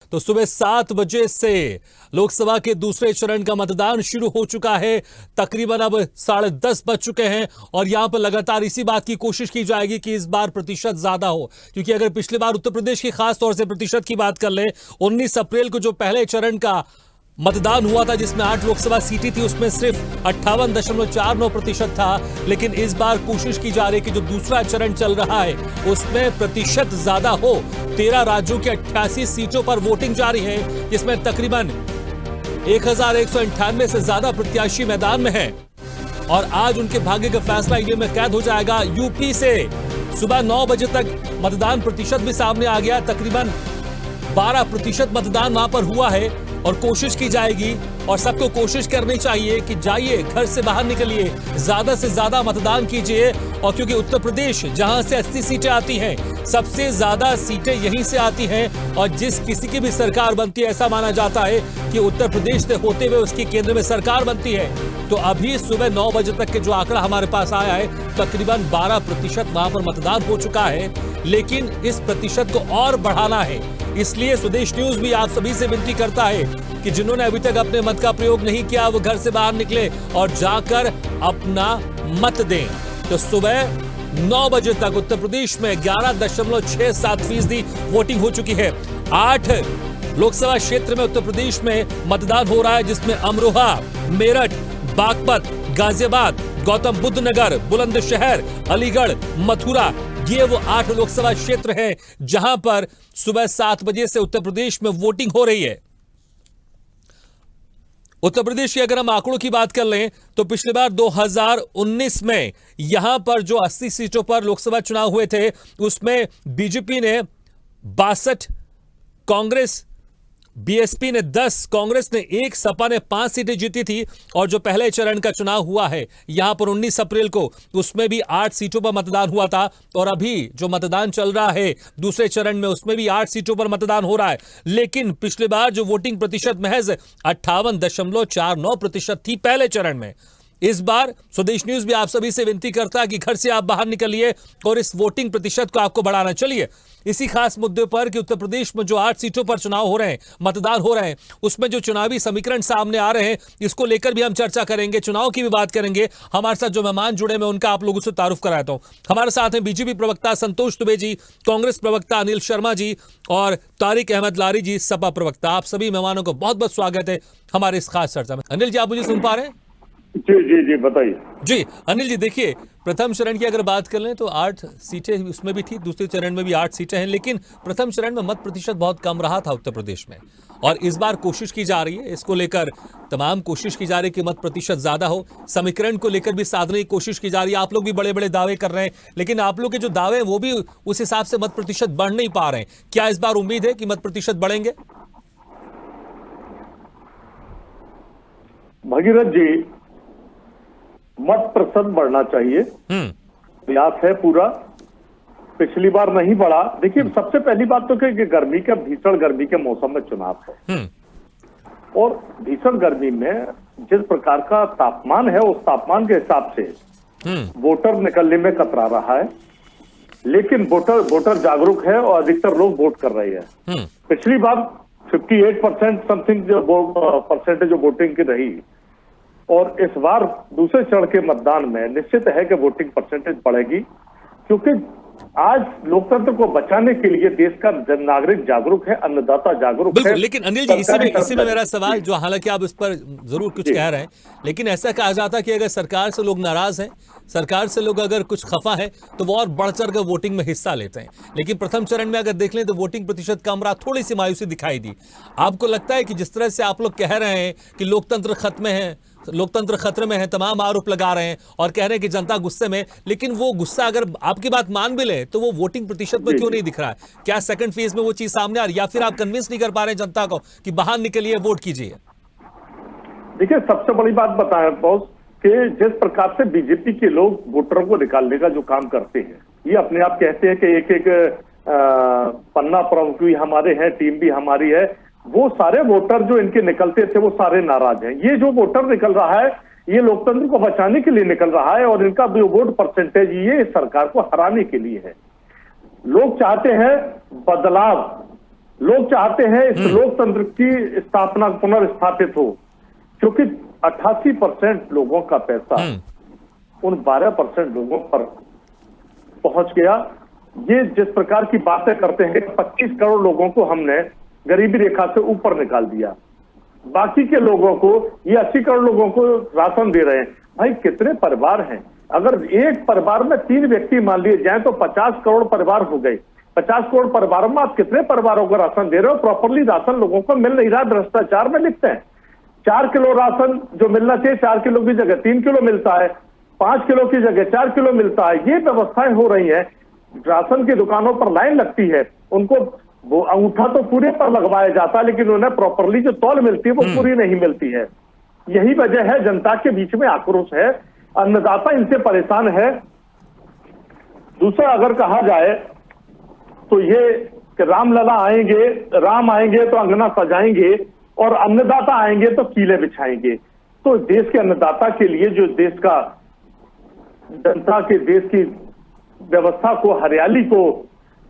तो सुबह 7 बजे से लोकसभा के दूसरे चरण का मतदान शुरू हो चुका है। तकरीबन अब 10:30 बज चुके हैं और यहां पर लगातार इसी बात की कोशिश की जाएगी कि इस बार प्रतिशत ज्यादा हो, क्योंकि अगर पिछली बार उत्तर प्रदेश की खास तौर से प्रतिशत की बात कर ले, 19 अप्रैल को जो पहले चरण का मतदान हुआ था जिसमें 8 लोकसभा सीटें थी, उसमें सिर्फ 58.49% था। लेकिन इस बार कोशिश की जा रही है कि जो दूसरा चरण चल रहा है उसमें प्रतिशत ज्यादा हो। 13 राज्यों की 88 सीटों पर वोटिंग जारी है, जिसमें तकरीबन 1198 से ज्यादा प्रत्याशी मैदान में हैं और आज उनके भाग्य का फैसला ईवीएम में कैद हो जाएगा। यूपी से सुबह 9 बजे तक मतदान प्रतिशत भी सामने आ गया। तकरीबन 12% मतदान वहां पर हुआ है और कोशिश की जाएगी और सबको कोशिश करनी चाहिए कि जाइए, घर से बाहर निकलिए, ज्यादा से ज्यादा मतदान कीजिए। और क्योंकि उत्तर प्रदेश जहां से 80 सीटें आती हैं, सबसे ज्यादा सीटें यहीं से आती हैं और जिस किसी की भी सरकार बनती है, ऐसा माना जाता है कि उत्तर प्रदेश से होते हुए उसकी केंद्र में सरकार बनती है। तो अभी सुबह 9 बजे तक के जो आंकड़ा हमारे पास आया है, तकरीबन 12% वहां पर मतदान हो चुका है, लेकिन इस प्रतिशत को और बढ़ाना है। इसलिए स्वदेश न्यूज भी आप सभी से विनती करता है कि जिन्होंने अभी तक अपने मत का प्रयोग नहीं किया, वो घर से बाहर निकले और जाकर अपना मत दें। तो सुबह 9 बजे तक उत्तर प्रदेश में 11.67% वोटिंग हो चुकी है। 8 लोकसभा क्षेत्र में उत्तर प्रदेश में मतदान हो रहा है, जिसमें अमरोहा, मेरठ, बागपत, गाजियाबाद, गौतम बुद्ध नगर, बुलंदशहर, अलीगढ़, मथुरा, ये वो 8 लोकसभा क्षेत्र हैं जहां पर सुबह 7 बजे से उत्तर प्रदेश में वोटिंग हो रही है। उत्तर प्रदेश की अगर हम आंकड़ों की बात कर लें तो पिछली बार 2019 में यहां पर जो 80 सीटों पर लोकसभा चुनाव हुए थे, उसमें बीजेपी ने 62, कांग्रेस बीएसपी ने 10, कांग्रेस ने 1, सपा ने 5 सीटें जीती थी। और जो पहले चरण का चुनाव हुआ है यहां पर 19 अप्रैल को, उसमें भी 8 सीटों पर मतदान हुआ था। और अभी जो मतदान चल रहा है दूसरे चरण में, उसमें भी 8 सीटों पर मतदान हो रहा है। लेकिन पिछली बार जो वोटिंग प्रतिशत महज 58.49% थी पहले चरण में। इस बार स्वदेश न्यूज भी आप सभी से विनती करता है कि घर से आप बाहर निकलिए और इस वोटिंग प्रतिशत को आपको बढ़ाना। चलिए इसी खास मुद्दे पर कि उत्तर प्रदेश में जो 8 सीटों पर चुनाव हो रहे हैं, मतदान हो रहे हैं, उसमें जो चुनावी समीकरण सामने आ रहे हैं, इसको लेकर भी हम चर्चा करेंगे, चुनाव की भी बात करेंगे। हमारे साथ जो मेहमान जुड़े हैं उनका आप लोगों से तारुफ कराता हूं। हमारे साथ हैं बीजेपी प्रवक्ता संतोष दुबे जी, कांग्रेस प्रवक्ता अनिल शर्मा जी और तारिक अहमद लारी जी, सपा प्रवक्ता। आप सभी मेहमानों को बहुत बहुत स्वागत है हमारे इस खास चर्चा में। अनिल जी, आप मुझे सुन पा रहे हैं? जी जी जी, बताइए जी। अनिल जी, देखिए, प्रथम चरण की अगर बात कर लें तो 8 सीटें उसमें भी थी, दूसरे चरण में भी 8 सीटें हैं, लेकिन प्रथम चरण में मत प्रतिशत बहुत कम रहा था उत्तर प्रदेश में। और इस बार कोशिश की जा रही है, इसको लेकर तमाम कोशिश की जा रही है कि मत प्रतिशत ज्यादा हो। समीकरण को लेकर भी साधने की कोशिश की जा रही है। आप लोग भी बड़े बड़े दावे कर रहे हैं, लेकिन आप लोग के जो दावे हैं वो भी उस हिसाब से मत प्रतिशत बढ़ नहीं पा रहे हैं। क्या इस बार उम्मीद है कि मत प्रतिशत बढ़ेंगे? भगीरथ जी, मत प्रतिशत बढ़ना चाहिए, प्रयास है पूरा। पिछली बार नहीं बढ़ा। देखिए, सबसे पहली बात तो कि गर्मी का, भीषण गर्मी के मौसम में चुनाव है और भीषण गर्मी में जिस प्रकार का तापमान है, उस तापमान के हिसाब से वोटर निकलने में कतरा रहा है। लेकिन वोटर जागरूक है और अधिकतर लोग वोट कर रहे हैं। पिछली बार 58% समथिंग जो परसेंटेज वोटिंग की रही, और इस बार दूसरे चरण के मतदान में निश्चित है कि वोटिंग परसेंटेज बढ़ेगी, क्योंकि आज लोकतंत्र को बचाने के लिए देश का नागरिक जागरूक है, अन्नदाता जागरूक है। लेकिन अनिल जी, इसी में मेरा सवाल, जो हालांकि आप इस पर जरूर कुछ कह रहे हैं, लेकिन ऐसा कहा जाता है कि अगर सरकार से लोग नाराज हैं, सरकार से लोग अगर कुछ खफा है, तो वो और बढ़ चढ़ कर वोटिंग में हिस्सा लेते हैं। लेकिन प्रथम चरण में अगर देख लें तो वोटिंग प्रतिशत कम रहा, थोड़ी सी मायूसी दिखाई दी। आपको लगता है कि जिस तरह से आप लोग कह रहे हैं कि लोकतंत्र खतरे में है, तमाम आरोप लगा रहे हैं और कह रहे हैं कि जनता गुस्से में, लेकिन वो गुस्सा अगर आपकी बात मान भी ले तो वो वोटिंग प्रतिशत में क्यों नहीं दिख रहा है? क्या सेकंड फेज में वो चीज सामने आ रही है, या फिर आप कन्विंस नहीं कर पा रहे हैं जनता को कि बाहर निकलिए, वोट कीजिए? देखिए, सबसे बड़ी बात बताएं बॉस कि जिस प्रकार से बीजेपी के लोग वोटरों को निकालने का जो काम करते हैं, ये अपने आप कहते हैं कि एक पन्ना प्रमुख भी हमारे हैं, टीम भी हमारी है। वो सारे वोटर जो इनके निकलते थे वो सारे नाराज हैं। ये जो वोटर निकल रहा है, ये लोकतंत्र को बचाने के लिए निकल रहा है और इनका जो वोट परसेंटेज ये सरकार को हराने के लिए है। लोग चाहते हैं बदलाव, लोग चाहते हैं इस लोकतंत्र की स्थापना पुनर्स्थापित हो, क्योंकि 88% लोगों का पैसा उन 12% लोगों पर पहुंच गया। ये जिस प्रकार की बातें करते हैं, 25 करोड़ लोगों को हमने गरीबी रेखा से ऊपर निकाल दिया, बाकी के लोगों को, ये 80 करोड़ लोगों को राशन दे रहे हैं। भाई कितने परिवार हैं? अगर एक परिवार में 3 व्यक्ति मान लिए जाए तो 50 करोड़ परिवार हो गए। 50 करोड़ परिवारों में आप कितने परिवारों को राशन दे रहे हो? प्रॉपरली राशन लोगों को मिल नहीं रहा, भ्रष्टाचार में लिखते हैं 4 किलो राशन जो मिलना चाहिए 4 किलो की जगह 3 किलो मिलता है, 5 किलो की जगह 4 किलो मिलता है। ये व्यवस्थाएं हो रही हैं। राशन की दुकानों पर लाइन लगती है, उनको वो अंगूठा तो पूरे पर लगवाया जाता है, लेकिन उन्हें प्रॉपरली जो तौल मिलती है वो पूरी नहीं मिलती है। यही वजह है, जनता के बीच में आक्रोश है, अन्नदाता इनसे परेशान है। दूसरा अगर कहा जाए तो ये कि रामलला आएंगे, राम आएंगे तो अंगना सजाएंगे और अन्नदाता आएंगे तो कीले बिछाएंगे। तो देश के अन्नदाता के लिए, जो देश का जनता के देश की व्यवस्था को, हरियाली को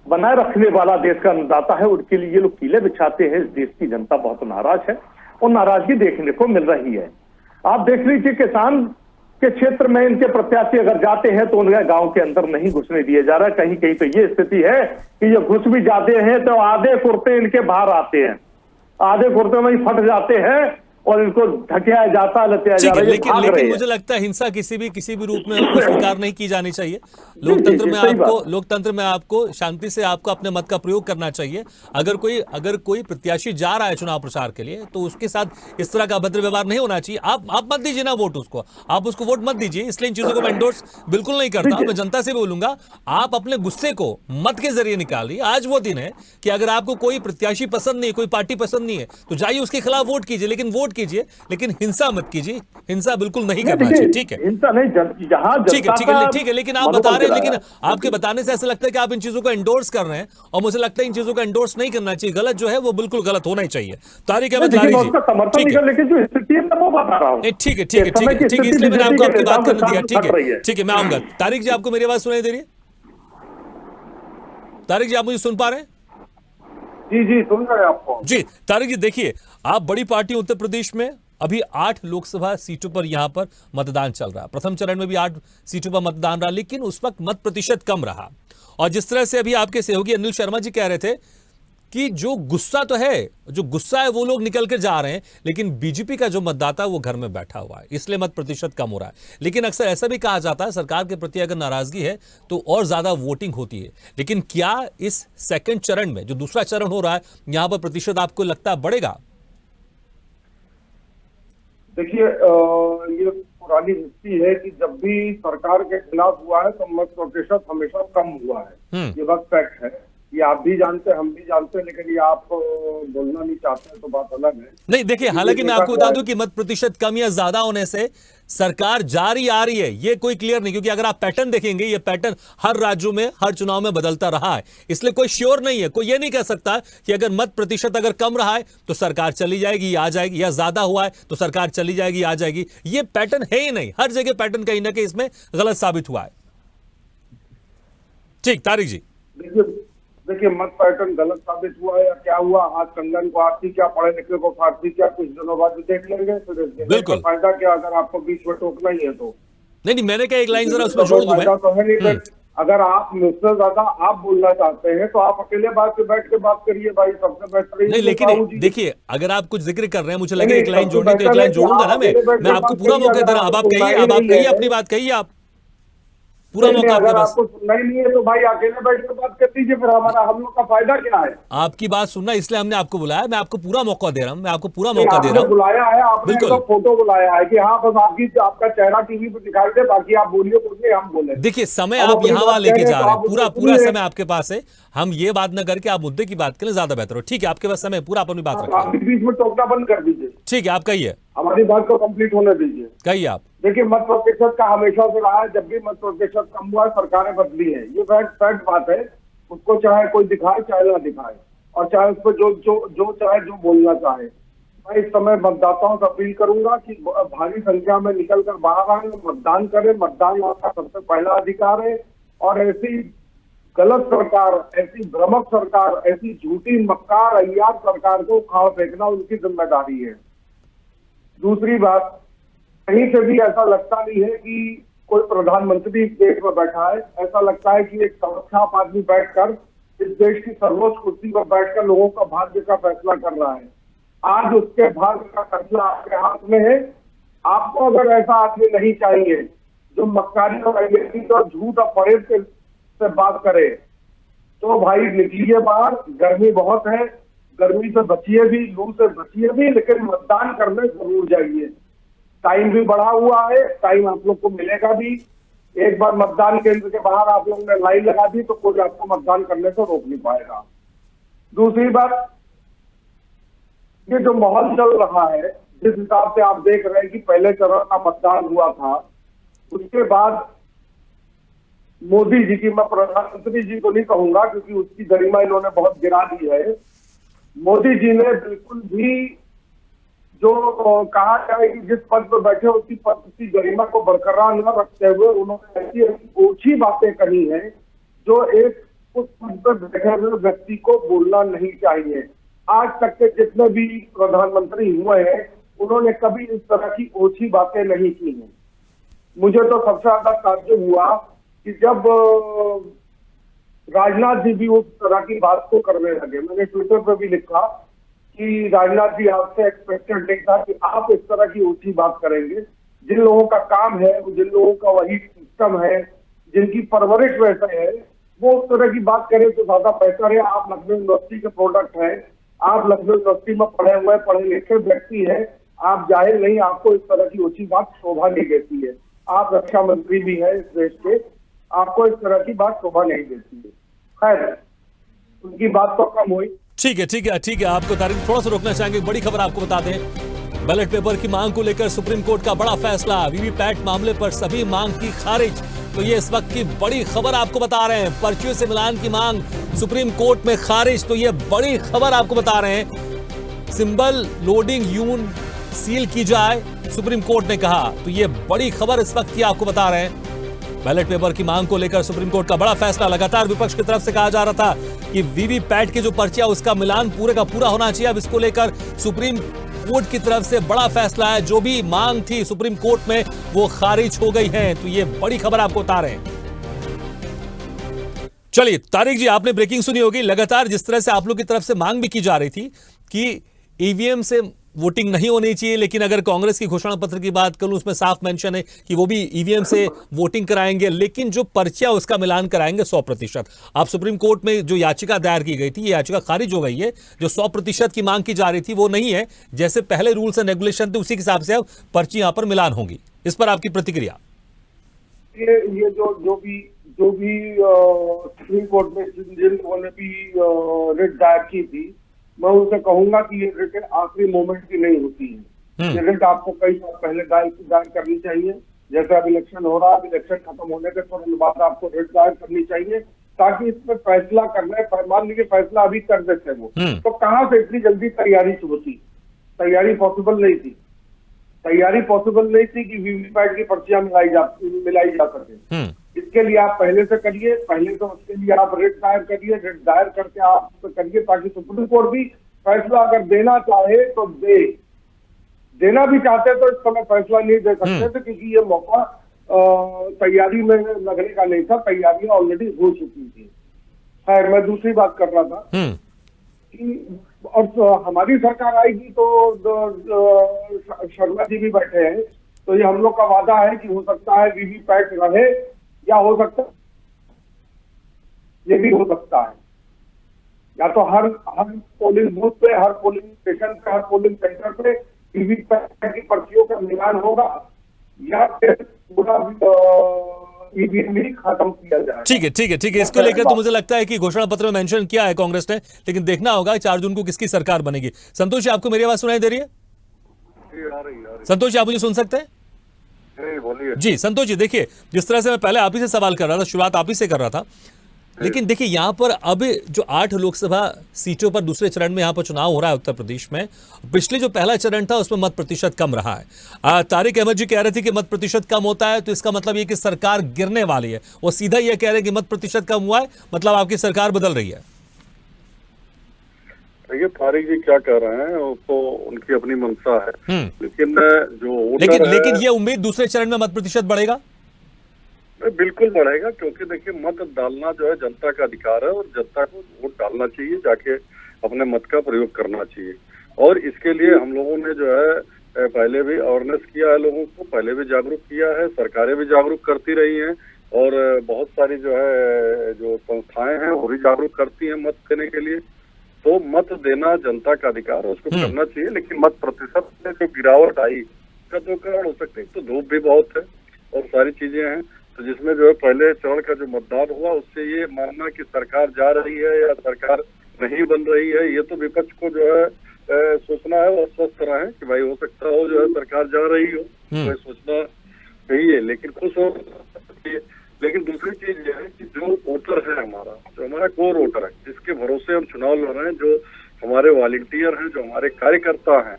बनाए रखने वाला देश का अन्नदाता है, उनके लिए ये लोग कीले बिछाते हैं। इस देश की जनता बहुत नाराज है और नाराजगी देखने को मिल रही है। आप देख लीजिए, किसान के क्षेत्र में इनके प्रत्याशी अगर जाते हैं तो उन्हें गांव के अंदर नहीं घुसने दिया जा रहा है। कहीं कहीं तो ये स्थिति है कि ये घुस भी जाते हैं तो आधे कुर्ते इनके बाहर आते हैं, आधे कुर्ते में ही फट जाते हैं और इनको ढकिया जाता, लतिया जा रहा है। लेकिन मुझे लगता है हिंसा किसी भी रूप में स्वीकार नहीं की जानी चाहिए। लोकतंत्र में आपको शांति से आपको अपने मत का प्रयोग करना चाहिए। अगर कोई प्रत्याशी जा रहा है चुनाव प्रचार के लिए तो उसके साथ इस तरह का अभद्र व्यवहार नहीं होना चाहिए। आप मत दीजिए ना वोट उसको, आप उसको वोट मत दीजिए। इसलिए इन चीजों को मैं एंडोर्स बिल्कुल नहीं करता। मैं जनता से बोलूंगा, आप अपने गुस्से को मत के जरिए निकालिए। आज वो दिन है कि अगर आपको कोई प्रत्याशी पसंद नहीं, कोई पार्टी पसंद नहीं है तो जाइए उसके खिलाफ वोट कीजिए, लेकिन वोट कीजिए, लेकिन हिंसा मत कीजिए। हिंसा बिल्कुल नहीं करना चाहिए। ठीक है, हिंसा नहीं, ठीक है, लेकिन आप बता रहे हैं, लेकिन आपके बताने से ऐसा लगता है कि आप इन चीजों को एंडोर्स कर रहे हैं, और मुझे लगता है इन चीजों को एंडोर्स नहीं करना चाहिए। गलत जो है वो बिल्कुल गलत होना ही चाहिए। तारिक अहमद लारी जी, ठीक है, इसलिए मैंने आपको आपकी बात करने दिया। ठीक है, मैं आऊंगा। तारिक जी, आपको मेरी आवाज सुनाई दे रही है? तारिक जी, आप मुझे सुन पा रहे हैं? जी सुन रहे हैं आपको। जी तारिक जी, देखिए, आप बड़ी पार्टी उत्तर प्रदेश में, अभी 8 लोकसभा सीटों पर यहां पर मतदान चल रहा है। प्रथम चरण में भी 8 सीटों पर मतदान रहा, लेकिन उस वक्त मत प्रतिशत कम रहा। और जिस तरह से अभी आपके सहयोगी अनिल शर्मा जी कह रहे थे कि जो गुस्सा तो है, जो गुस्सा है वो लोग निकल कर जा रहे हैं, लेकिन बीजेपी का जो मतदाता है वो घर में बैठा हुआ है, इसलिए मत प्रतिशत कम हो रहा है। लेकिन अक्सर ऐसा भी कहा जाता है, सरकार के प्रति अगर नाराजगी है तो और ज्यादा वोटिंग होती है। लेकिन क्या इस सेकंड चरण में, जो दूसरा चरण हो रहा है, यहां पर प्रतिशत आपको लगता है बढ़ेगा? देखिए, ये पुरानी हिस्ट्री है कि जब भी सरकार के खिलाफ हुआ है तो मत प्रतिशत हमेशा कम हुआ है। ये बात फैक्ट है, ये आप भी जानते हैं, हम भी जानते हैं, लेकिन ये आप बोलना नहीं चाहते हैं तो बात अलग है। नहीं, देखिए, हालांकि मैं आपको बता दूं कि मत प्रतिशत कम या ज्यादा होने से सरकार जारी आ रही है, ये कोई क्लियर नहीं, क्योंकि अगर आप पैटर्न देखेंगे, ये पैटर्न हर राज्यों में, हर चुनाव में बदलता रहा है। इसलिए कोई श्योर नहीं है, कोई ये नहीं कह सकता कि अगर मत प्रतिशत अगर कम रहा है तो सरकार चली जाएगी, आ जाएगी, या ज्यादा हुआ है तो सरकार चली जाएगी, आ जाएगी। ये पैटर्न है ही नहीं। हर जगह पैटर्न कहीं ना कहीं इसमें गलत साबित हुआ है। ठीक, तारिक जी, देखिए, मत पैटर्न गलत साबित हुआ है या क्या हुआ, आज कंगन को आरती क्या, पढ़े लिखे को फारसी क्या, कुछ दिनों बाद देख लेंगे। फिर बिल्कुल फायदा क्या अगर आपको बीच में टोकना ही है तो। नहीं, मैंने कहा एक लाइन जरा उसमें जोड़ दूं मैं। तो है नहीं, अगर आप मुझसे ज्यादा आप बोलना चाहते हैं तो आप अकेले बैठ के बात करिए भाई, सबसे बेहतर। नहीं, लेकिन देखिए, अगर आप कुछ जिक्र कर रहे हैं, मुझे लगे एक लाइन जोड़नी, तो एक लाइन जोड़ूंगा ना मैं आपको पूरा मौका दे रहा हूं। अब आप कहिए अपनी बात, कहिए आप, पूरा मौका आपके पास। आपको सुनना ही नहीं है तो भाई अकेले बैठ के बात कर दीजिए, फिर हम लोग का फायदा क्या है? आपकी बात सुनना, इसलिए हमने आपको बुलाया। मैं आपको पूरा मौका दे रहा हूं, मैं आपको पूरा मौका दे रहा हूं। बुलाया है आपने, तो फोटो बुलाया है कि हाँ बस आपका चेहरा टीवी पे दिखाई दे, बाकी आप बोलिए कुछ नहीं, हम बोले। देखिए, समय आप यहाँ वहां लेके जा रहे हैं, पूरा समय आपके पास है। हम ये बात न करके आप मुद्दे की बात करें, ज्यादा बेहतर हो। ठीक है, आपके पास समय पूरा, अपनी बात रखिए। बीच में टोकना बंद कर दीजिए। ठीक है, आप कहिए, हमारी बात को कंप्लीट होने दीजिए। कहिए आप। देखिए, मत प्रतिशत का हमेशा से रहा है, जब भी मत प्रतिशत कम हुआ है सरकारें बदली है, ये फैक्ट बात है। उसको चाहे कोई दिखाए चाहे ना दिखाए, और चाहे उस पर जो चाहे जो बोलना चाहे। मैं इस समय मतदाताओं से अपील करूंगा कि भारी संख्या में निकल कर बाहर आए, मतदान करें। मतदान आपका सबसे पहला अधिकार है, और ऐसी गलत सरकार, ऐसी भ्रमक सरकार, ऐसी झूठी मक्कार अय्यार सरकार को खाड़ फेंकना उनकी जिम्मेदारी है। दूसरी बात, कहीं से भी ऐसा लगता नहीं है कि कोई प्रधानमंत्री इस देश में बैठा है। ऐसा लगता है कि एक तमच्चाप आदमी बैठकर इस देश की सर्वोच्च कुर्सी पर बैठकर लोगों का भाग्य का फैसला कर रहा है। आज उसके भाग्य का फैसला आपके हाथ में है। आपको अगर ऐसा आदमी नहीं चाहिए जो मक्कारी और अय्यारी और झूठ और फरेब से बात करे, तो भाई निकलिए बाहर। गर्मी बहुत है, गर्मी से बचिए भी, लू से बचिए भी, लेकिन मतदान करने जरूर जाइए। टाइम भी बढ़ा हुआ है, टाइम आप लोग को मिलेगा भी। एक बार मतदान केंद्र के बाहर आप लोगों ने लाइन लगा दी तो कोई आपको मतदान करने से रोक नहीं पाएगा। दूसरी बात, ये जो माहौल चल रहा है, जिस हिसाब से आप देख रहे हैं कि पहले चरण का मतदान हुआ था, उसके बाद मोदी जी की, मैं प्रधानमंत्री जी को नहीं कहूंगा क्योंकि उसकी गरिमा इन्होंने बहुत गिरा दी है। मोदी जी ने बिल्कुल भी जो कहा जाए कि जिस पद पर बैठे उसकी पद की गरिमा को बरकरार न रखते हुए उन्होंने ऐसी ओछी बातें कही हैं जो एक उस पद पर बैठे हुए व्यक्ति को बोलना नहीं चाहिए। आज तक के जितने भी प्रधानमंत्री हुए हैं उन्होंने कभी इस तरह की ओछी बातें नहीं की हैं। मुझे तो सबसे ज्यादा ताज्जुब हुआ कि जब राजनाथ जी भी उस तरह की बात को करने लगे। मैंने ट्विटर पर भी लिखा कि राजनाथ जी आपसे एक्सपेक्टेड नहीं था कि आप इस तरह की ऊंची बात करेंगे। जिन लोगों का काम है, जिन लोगों का वही सिस्टम है, जिनकी परवरिश वैसे है, वो उस तरह की बात करें तो ज्यादा बेहतर है। आप लखनऊ यूनिवर्सिटी के प्रोडक्ट हैं, आप लखनऊ यूनिवर्सिटी में पढ़े हुए पढ़े लिखे व्यक्ति हैं, आप जाहिर नहीं, आपको इस तरह की ऊंची बात शोभा नहीं देती है। आप रक्षा मंत्री भी हैं इस देश के, आपको इस तरह की बात शोभा नहीं देती है। खैर, उनकी बात तो कम हुई। ठीक है। आपको तारीख थोड़ा सा रोकना चाहेंगे। बड़ी खबर आपको बता दें, बैलेट पेपर की मांग को लेकर सुप्रीम कोर्ट का बड़ा फैसला। वीवीपैट मामले पर सभी मांग की खारिज। तो ये इस वक्त की बड़ी खबर आपको बता रहे हैं। पर्चियों से मिलान की मांग सुप्रीम कोर्ट में खारिज। तो ये बड़ी खबर आपको बता रहे हैं। सिंबल लोडिंग यून सील की जाए, सुप्रीम कोर्ट ने कहा। तो ये बड़ी खबर इस वक्त की आपको बता रहे हैं। बैलेट पेपर की मांग को लेकर सुप्रीम कोर्ट का बड़ा फैसला। लगातार विपक्ष की तरफ से कहा जा रहा था कि वीवीपैट की जो पर्चियां उसका मिलान पूरे का पूरा होना चाहिए। अब इसको लेकर सुप्रीम कोर्ट की तरफ से बड़ा फैसला है। जो भी मांग थी सुप्रीम कोर्ट में वो खारिज हो गई है। तो ये बड़ी खबर आपको बता रहे हैं। चलिए तारिक जी, आपने ब्रेकिंग सुनी होगी। लगातार जिस तरह से आप लोग की तरफ से मांग भी की जा रही थी कि ईवीएम से वोटिंग नहीं होनी चाहिए, लेकिन अगर कांग्रेस की घोषणा पत्र की बात करूं उसमें साफ मेंशन है कि वो भी ईवीएम से वोटिंग कराएंगे, लेकिन जो पर्चियां उसका मिलान कराएंगे 100%। आप सुप्रीम कोर्ट में जो याचिका दायर की गई थी, ये याचिका खारिज हो गई है। जो 100% की मांग की जा रही थी वो नहीं है। जैसे पहले रूल्स एंड रेगुलेशन थे उसी के हिसाब से अब पर्ची यहां पर मिलान होगी। इस पर आपकी प्रतिक्रिया? ये जो भी सुप्रीम कोर्ट में जिन लोगों ने भी रिट दायर की थी, मैं उनसे कहूंगा कि ये रिट आखिरी मोमेंट की नहीं होती है। ये रिट आपको कई साल पहले दायर करनी चाहिए। जैसे अब इलेक्शन हो रहा है, इलेक्शन खत्म होने के तुरंत बाद आपको रिट दायर करनी चाहिए ताकि इसमें फैसला करना है। मान लीजिए फैसला अभी कर देते वो, तो कहाँ से इतनी जल्दी तैयारी होती? तैयारी पॉसिबल नहीं थी। तैयारी पॉसिबल नहीं थी कि वीवीपैट की पर्चियां मिलाई जा सके। इसके लिए आप पहले से करिए, पहले तो उसके लिए आप रिट दायर करिए, रिट दायर करके आप करिए ताकि सुप्रीम कोर्ट भी फैसला अगर देना चाहे तो देना भी चाहते तो इस समय फैसला नहीं दे सकते थे, क्योंकि ये मौका तैयारी में लगने का नहीं था। तैयारियां ऑलरेडी हो चुकी थी। खैर, मैं दूसरी बात कर रहा था कि और हमारी सरकार आएगी तो शर्मा जी भी बैठे हैं, तो ये हम लोग का वादा है कि हो सकता है वीवीपैट रहे या हो सकता, ये भी हो सकता है, या तो हर पोलिंग बूथ पे, हर पोलिंग स्टेशन पे, हर पोलिंग सेंटर पे वीवीपैट की पर्चियों का मिलान होगा, या फिर पूरा ईवीएम ही खत्म किया जाए। ठीक है। इसको लेकर तो मुझे लगता है कि घोषणा पत्र में मेंशन किया है कांग्रेस ने, लेकिन देखना होगा 4 जून को किसकी सरकार बनेगी। संतोष जी, आपको मेरी आवाज सुनाई दे रही है? संतोष जी, आप मुझे सुन सकते हैं? बोलिए। जी संतोष जी, देखिए जिस तरह से मैं पहले आप ही से सवाल कर रहा था, शुरुआत आप ही से कर रहा था, लेकिन देखिए यहाँ पर अब जो 8 लोकसभा सीटों पर दूसरे चरण में यहाँ पर चुनाव हो रहा है उत्तर प्रदेश में, पिछले जो पहला चरण था उसमें मत प्रतिशत कम रहा है। तारिक अहमद जी कह रहे थे कि मत प्रतिशत कम होता है तो इसका मतलब ये कि सरकार गिरने वाली है। वो सीधा ये कह रहे हैं कि मत प्रतिशत कम हुआ है मतलब आपकी सरकार बदल रही है। देखिए तारिक जी क्या कह रहे हैं वो तो उनकी अपनी मंशा है, लेकिन जो लेकिन ये उम्मीद दूसरे चरण में मत प्रतिशत बढ़ेगा, बिल्कुल बढ़ेगा, क्योंकि देखिए मत डालना जो है जनता का अधिकार है और जनता को वोट डालना चाहिए, जाके अपने मत का प्रयोग करना चाहिए। और इसके लिए हम लोगों ने जो है पहले भी अवेयरनेस किया है, लोगों को पहले भी जागरूक किया है, सरकारें भी जागरूक करती रही हैं और बहुत सारी जो है जो संस्थाएं हैं वो भी जागरूक करती हैं मत देने के लिए। तो मत देना जनता का अधिकार है, उसको करना चाहिए। लेकिन मत प्रतिशत में जो गिरावट आई का 2 कारण हो सकते हैं। तो धूप भी बहुत है और सारी चीजें हैं, तो जिसमें जो है पहले चरण का जो मतदान हुआ उससे ये मानना कि सरकार जा रही है या सरकार नहीं बन रही है, ये तो विपक्ष को जो है सोचना है और स्वस्थ रहे कि भाई हो सकता हो जो है सरकार जा रही हो, तो सोचना सही है। लेकिन खुश हो, लेकिन दूसरी चीज ये है कि जो वोटर है हमारा, जो हमारा कोर वोटर है, जिसके भरोसे हम चुनाव लड़ रहे हैं, जो हमारे वॉलंटियर हैं, जो हमारे कार्यकर्ता हैं,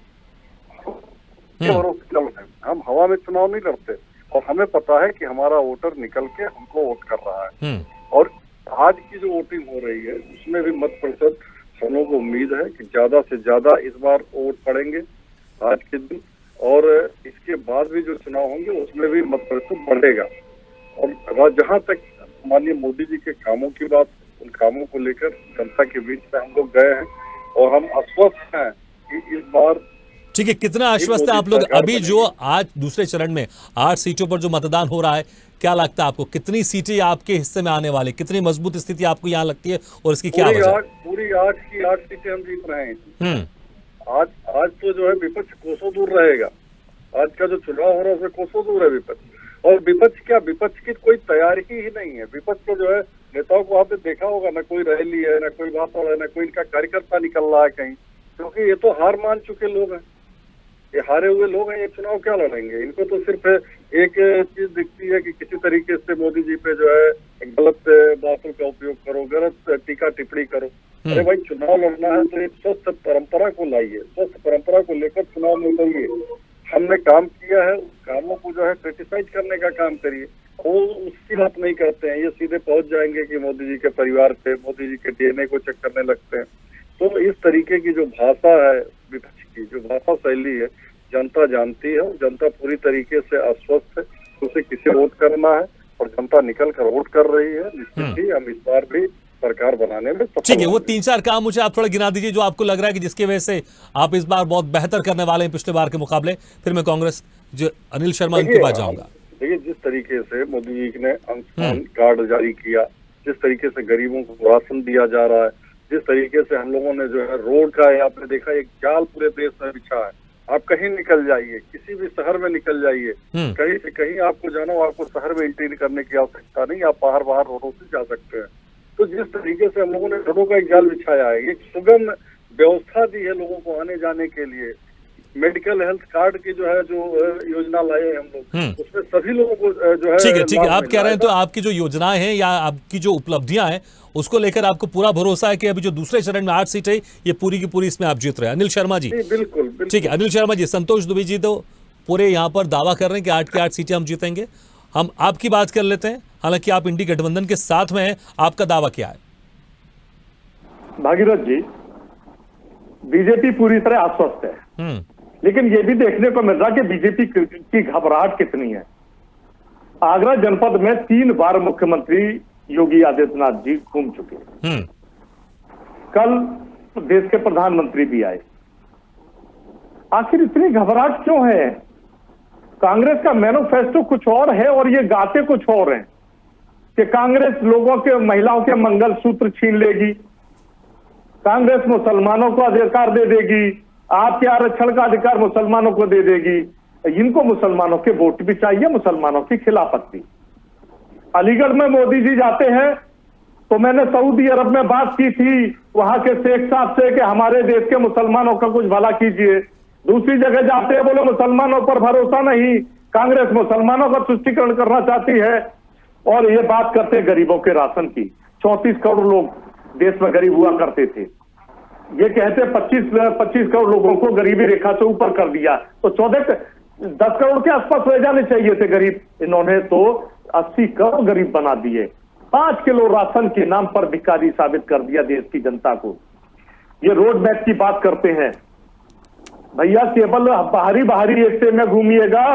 भरोसे चल रहे हैं। हम हवा में चुनाव नहीं लड़ते और हमें पता है कि हमारा वोटर निकल के हमको वोट कर रहा है। और आज की जो वोटिंग हो रही है उसमें भी मत प्रतिशत हम लोगों को उम्मीद है कि ज्यादा से ज्यादा इस बार वोट पड़ेंगे आज के दिन, और इसके बाद भी जो चुनाव होंगे उसमें भी मत प्रतिशत बढ़ेगा। और जहां तक माननीय मोदी जी के कामों की बात, उन कामों को लेकर जनता के बीच में हम लोग गए हैं और हम आश्वस्त हैं कि इस बार। ठीक है, कितना आश्वस्त है आप लोग? अभी जो आज दूसरे चरण में 8 सीटों पर जो मतदान हो रहा है, क्या लगता है आपको कितनी सीटें आपके हिस्से में आने वाली, कितनी मजबूत स्थिति आपको यहाँ लगती है और इसकी क्या वजह? पूरी 8 की 8 सीटें हम जीत रहे हैं। आज तो जो है विपक्ष कोसों दूर रहेगा। आज का जो चुनाव हो रहा है उसमें कोसों दूर है विपक्ष। और विपक्ष क्या, विपक्ष की कोई तैयारी ही नहीं है। विपक्ष को जो है नेताओं को आपने देखा होगा, ना कोई रैली है, ना कोई भाषण है, ना कोई इनका कार्यकर्ता निकल रहा है कहीं, क्योंकि ये तो हार मान चुके लोग हैं, ये हारे हुए लोग हैं, ये चुनाव क्या लड़ेंगे। इनको तो सिर्फ एक चीज दिखती है कि किसी तरीके से मोदी जी पे जो है गलत बातों का उपयोग करो, गलत टीका टिप्पणी करो। अरे भाई चुनाव लड़ना है तो एक स्वस्थ परंपरा को लाइए, स्वस्थ परंपरा को लेकर चुनाव में उतरिए। हमने काम किया है, उस कामों को जो है क्रिटिसाइज करने का काम करिए। वो उसकी बात नहीं करते हैं, ये सीधे पहुंच जाएंगे कि मोदी जी के परिवार पे, मोदी जी के डीएनए को चेक करने लगते हैं। तो इस तरीके की जो भाषा है विपक्ष की, जो भाषा शैली है, जनता जानती है और जनता पूरी तरीके से आश्वस्त है। उसे किसे वोट करना है और जनता निकल कर वोट कर रही है। निश्चित ही हम इस बार भी सरकार बनाने में सफल। ठीक है, वो 3-4 काम मुझे आप थोड़ा गिना दीजिए जो आपको लग रहा है कि जिसकी वजह से आप इस बार बहुत बेहतर करने वाले हैं पिछले बार के मुकाबले। फिर मैं कांग्रेस जो अनिल शर्मा उनके पास जाऊंगा। देखिए, जिस तरीके से मोदी जी ने अंशदान कार्ड जारी किया, जिस तरीके से गरीबों को राशन दिया जा रहा है, जिस तरीके से हम लोगों ने जो है रोड का है, आपने देखा एक जाल पूरे देश में बिछा है। आप कहीं निकल जाइए, किसी भी शहर में निकल जाइए, कहीं से कहीं आपको जाना हो, आपको शहर में एंट्री करने की आवश्यकता नहीं, आप बाहर रोडों से जा सकते हैं। तो जिस तरीके से हम लोगों ने रोडों का एक जाल बिछाया है, एक सुगम व्यवस्था दी है लोगों को आने जाने के लिए, मेडिकल हेल्थ कार्ड की जो है जो योजना लाए हम लोग, उसमें सभी लोगों को जो है। ठीक है, आप कह रहे हैं तो आपकी जो योजनाएं हैं या आपकी जो उपलब्धियां हैं उसको लेकर आपको पूरा भरोसा है कि अभी जो दूसरे चरण में 8 सीटें ये पूरी की पूरी इसमें आप जीत रहे हैं। अनिल शर्मा जी, बिल्कुल। ठीक है, अनिल शर्मा जी, संतोष दुबे जी तो पूरे यहाँ पर दावा कर रहे हैं कि 8 की 8 सीटें हम जीतेंगे। हम आपकी बात कर लेते हैं, हालांकि आप इंडी गठबंधन के साथ में हैं, आपका दावा क्या है? भागीरथ जी, बीजेपी पूरी तरह आश्वस्त है, लेकिन ये भी देखने को मिल रहा कि बीजेपी की घबराहट कितनी है। आगरा जनपद में 3 बार मुख्यमंत्री योगी आदित्यनाथ जी घूम चुके हैं। कल देश के प्रधानमंत्री भी आए। आखिर इतनी घबराहट क्यों है? कांग्रेस का मैनिफेस्टो कुछ और है और ये गाते कुछ और हैं कि कांग्रेस लोगों के, महिलाओं के मंगलसूत्र छीन लेगी, कांग्रेस मुसलमानों को अधिकार दे देगी, आपके आरक्षण का अधिकार मुसलमानों को दे देगी, इनको मुसलमानों के वोट भी चाहिए, मुसलमानों की खिलाफत भी। अलीगढ़ में मोदी जी जाते हैं तो मैंने सऊदी अरब में बात की थी वहां के शेख साहब से कि हमारे देश के मुसलमानों का कुछ भला कीजिए। दूसरी जगह जाते हैं, बोले मुसलमानों पर भरोसा नहीं, कांग्रेस मुसलमानों का तुष्टीकरण करना चाहती है, और ये बात करते हैं गरीबों के राशन की। 34 करोड़ लोग देश में गरीब हुआ करते थे। ये कहते 25 करोड़ लोगों को गरीबी रेखा से ऊपर कर दिया, तो 10 करोड़ के आसपास रह जाने चाहिए थे गरीब, इन्होंने तो 80 करोड़ गरीब बना दिए। 5 किलो राशन के नाम पर भिखारी साबित कर दिया देश की जनता को। ये रोड मैप की बात करते हैं भैया, केवल बाहरी हिस्से में घूमिएगा,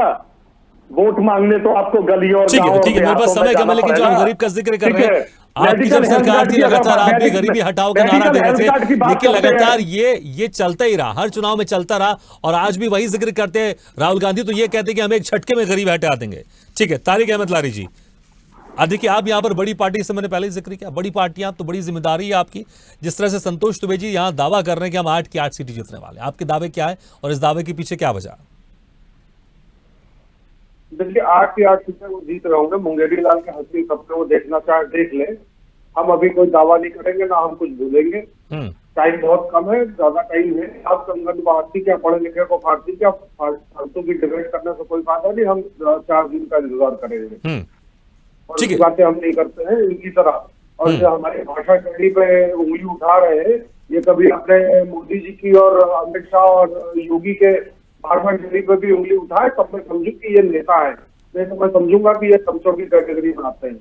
वोट मांगने तो आपको गलियों और ठीक है, मेरे पास समय कम है, लेकिन जो हम गरीब का जिक्र कर रहे हैं, आपकी जब सरकार थी लगातार आप भी गरीबी हटाओ का नारा दे रहे थे, लेकिन लगातार ये चलता ही रहा, हर चुनाव में चलता रहा, और आज भी वही जिक्र करते हैं राहुल गांधी, तो ये कहते हैं कि हम एक झटके में गरीब हटा देंगे। ठीक है, तारिक अहमद लारी जी, देखिए आप यहां पर बड़ी पार्टी से मैंने पहले ही जिक्र किया, बड़ी पार्टियां तो बड़ी जिम्मेदारी है आपकी। जिस तरह से संतोष दुबे जी यहां दावा कर रहे हैं कि हम 8 की 8 सीटें जीतने वाले, आपके दावे क्या है और इस दावे के पीछे क्या वजह? देखिए 8 की 8 सीटें वो जीत रहे होंगे, मुंगेरी लाल के हंसी सबको वो देखना चाहे देख ले। हम अभी कोई दावा नहीं करेंगे, ना हम कुछ भूलेंगे। टाइम बहुत कम है, ज्यादा टाइम है। आप संगठन फारसी क्या, पढ़े लिखे को फारसी क्या, फालतू की डिबेट करने से कोई फायदा नहीं। हम 4 दिन का इंतजार करेंगे और ये बातें हम नहीं करते हैं इनकी तरह। और जो हमारी भाषा शैली पे उंगली उठा रहे हैं, ये कभी अपने मोदी जी की और अमित शाह और योगी के भाषा शैली पे भी उंगली उठाए तब मैं समझू कि ये नेता है, नहीं तो मैं समझूंगा कि ये चमचों की कैटेगरी बनाते हैं।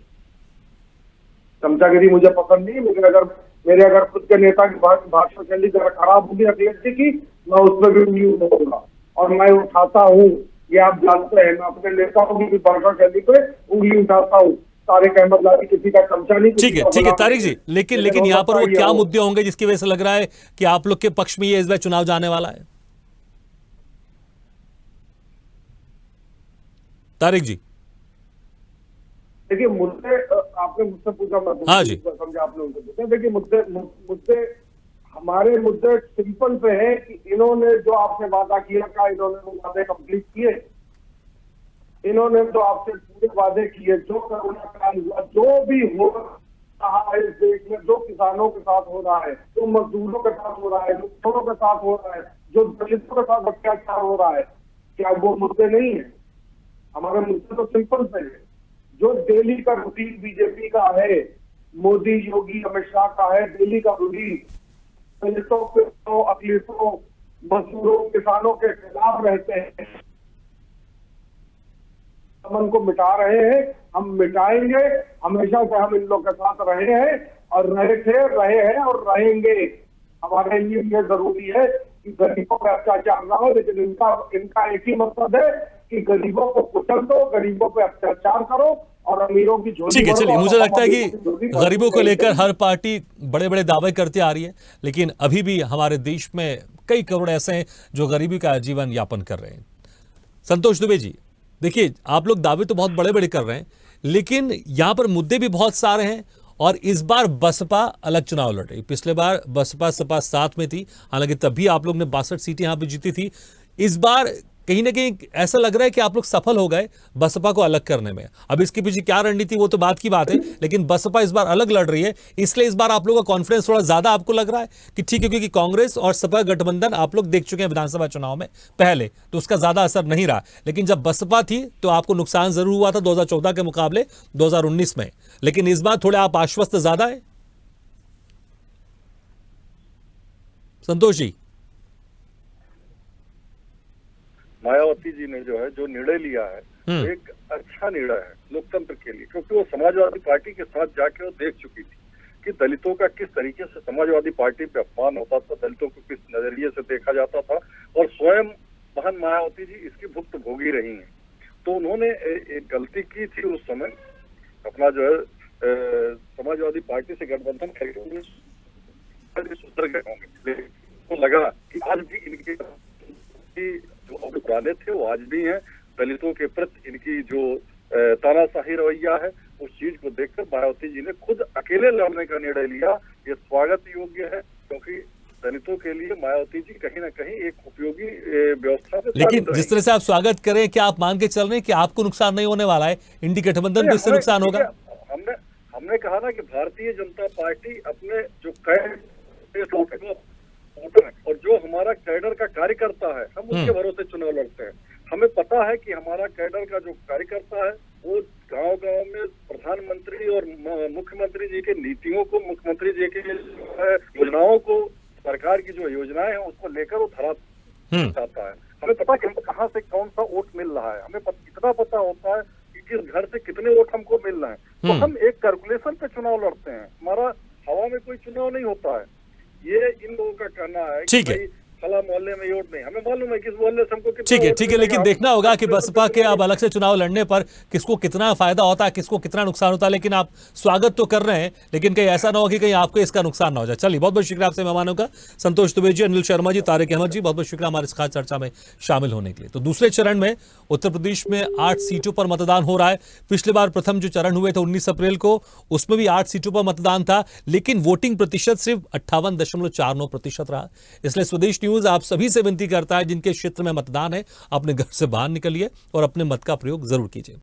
चमचागिरी मुझे पसंद नहीं, लेकिन अगर खुद के नेता की भाषा शैली जरा खराब होगी अखिलेश जी की, मैं उस पर भी उंगली उठाऊंगा और मैं उठाता हूँ। ये आप जानते हैं, मैं अपने नेताओं की भाषा शैली पे उंगली उठाता हूँ। तारिक अहमद लारी किसी का चमचा नहीं। ठीक है तारिक जी, लेकिन यहाँ पर वो क्या मुद्दे होंगे जिसकी वजह से लग रहा है कि आप लोग के पक्ष में ये इस बार चुनाव जाने वाला है? तारिक जी देखिए, मुद्दे आपने मुझसे पूछा, मैं हाँ जी समझा आपने उनसे पूछा। देखिए मुद्दे हमारे मुद्दे सिंपल पे है कि इन्होंने जो आपसे वादा किया था, इन्होंने वो वादे कंप्लीट किए। इन्होंने तो आपसे पूरे वादे किए, जो कोरोना काल हुआ, जो भी हो रहा है इस देश में, जो किसानों के साथ हो रहा है, जो मजदूरों के साथ हो रहा है, जो किसानों के साथ हो रहा है, जो दलितों के साथ अत्याचार हो रहा है, क्या वो मुद्दे नहीं है? हमारे मुद्दे तो सिंपल से है। जो दिल्ली का रूटीन बीजेपी का है, मोदी योगी अमित शाह का है, दिल्ली का रूटीन दलितों को, अखिलेशों, मजदूरों, किसानों के खिलाफ रहते हैं, मन को मिटा रहे हैं। हम मिटाएंगे, हमेशा से हम इन लोग के साथ रहे हैं और रहे हैं और रहेंगे। हमारे लिए ये जरूरी है कि गरीबों पर अत्याचार ना हो, लेकिन इनका एक ही मकसद है कि गरीबों को कुचल दो, गरीबों पे अत्याचार करो और अमीरों की झोली। ठीक है, चलिए, मुझे लगता है कि गरीबों को लेकर हर पार्टी बड़े बड़े दावे करती आ रही है, लेकिन अभी भी हमारे देश में कई करोड़ ऐसे हैं जो गरीबी का जीवन यापन कर रहे हैं। संतोष दुबे जी, देखिए आप लोग दावे तो बहुत बड़े बड़े कर रहे हैं, लेकिन यहां पर मुद्दे भी बहुत सारे हैं और इस बार बसपा अलग चुनाव लड़ रही। पिछले बार बसपा सपा साथ में थी, हालांकि तब भी आप लोग ने 62 सीटें यहां पे जीती थी। इस बार कहीं ना कहीं ऐसा लग रहा है कि आप लोग सफल हो गए बसपा को अलग करने में। अब इसके पीछे क्या रणनीति वो तो बात की बात है, लेकिन बसपा इस बार अलग लड़ रही है, इसलिए इस बार आप लोगों का कॉन्फिडेंस थोड़ा ज्यादा आपको लग रहा है कि ठीक है, क्योंकि कांग्रेस और सपा गठबंधन आप लोग देख चुके हैं विधानसभा चुनाव में पहले, तो उसका ज्यादा असर नहीं रहा। लेकिन जब बसपा थी तो आपको नुकसान जरूर हुआ था 2014 के मुकाबले 2019 में, लेकिन इस बार थोड़े आप आश्वस्त ज्यादा है। संतोष जी, मायावती जी ने जो निर्णय लिया है वो एक अच्छा निर्णय है लोकतंत्र के लिए, क्योंकि वो समाजवादी पार्टी के साथ जाके वो देख चुकी थी कि दलितों का किस तरीके से समाजवादी पार्टी पे अपमान होता था, दलितों को किस नजरिए से देखा जाता था, और स्वयं बहन मायावती जी इसकी भुक्त भोगी रही हैं। तो उन्होंने एक गलती की थी उस समय, अपना समाजवादी पार्टी से गठबंधन करके सुधर गए होंगे। तो लगा कि आज भी इनके जो पुराने थे वो आज भी हैं, दलितों के प्रति इनकी जो तानाशाही रवैया है, उस चीज को देखकर मायावती जी ने खुद अकेले लड़ने का निर्णय लिया। ये स्वागत योग्य है, क्योंकि दलितों के लिए मायावती जी कहीं ना कहीं एक उपयोगी व्यवस्था से। लेकिन जिस तरह से आप स्वागत करें, क्या आप मान के चल रहे हैं कि आपको नुकसान नहीं होने वाला है, इंडी गठबंधन को इससे नुकसान होगा? हमने कहा ना कि भारतीय जनता पार्टी अपने जो और जो हमारा कैडर का कार्यकर्ता है, हम उसके भरोसे चुनाव लड़ते हैं। हमें पता है कि हमारा कैडर का जो कार्यकर्ता है वो गांव-गांव में प्रधानमंत्री और मुख्यमंत्री जी के नीतियों को, मुख्यमंत्री जी के योजनाओं को, सरकार की जो योजनाएं हैं उसको लेकर वो धरा जाता है। हमें पता कि हमको कहाँ से कौन सा वोट मिल रहा है, हमें इतना पता होता है कि किस घर से कितने वोट हमको मिल रहे हैं। तो हम एक कैलकुलेशन पे चुनाव लड़ते हैं, हमारा हवा में कोई चुनाव नहीं होता है। ये इन लोगों का कहना है कि भाई फला मोहल्ले में वोट नहीं, हमें मालूम है किस मोहल्ले से हमको कितना। ठीक है, लेकिन देखना होगा कि बसपा के अब अलग से चुनाव लड़ने पर किसको कितना फायदा होता है, किसको कितना नुकसान होता है। लेकिन आप स्वागत तो कर रहे हैं, लेकिन कहीं ऐसा ना हो कि कहीं आपको इसका नुकसान ना हो जाए। चलिए, बहुत बहुत शुक्रिया आपसे मेहमानों का, संतोष दुबे जी, अनिल शर्मा जी, तारिक अहमद जी, बहुत बहुत शुक्रिया हमारे इस खास चर्चा में शामिल होने के लिए। तो दूसरे चरण में उत्तर प्रदेश में 8 सीटों पर मतदान हो रहा है। पिछले बार प्रथम जो चरण हुए थे 19 अप्रैल को, उसमें भी 8 सीटों पर मतदान था, लेकिन वोटिंग प्रतिशत सिर्फ 58.49% रहा। इसलिए स्वदेश न्यूज आप सभी से विनती करता है, जिनके क्षेत्र में मतदान है, अपने घर से बाहर निकलिए और अपने मत का प्रयोग जरूर कीजिए।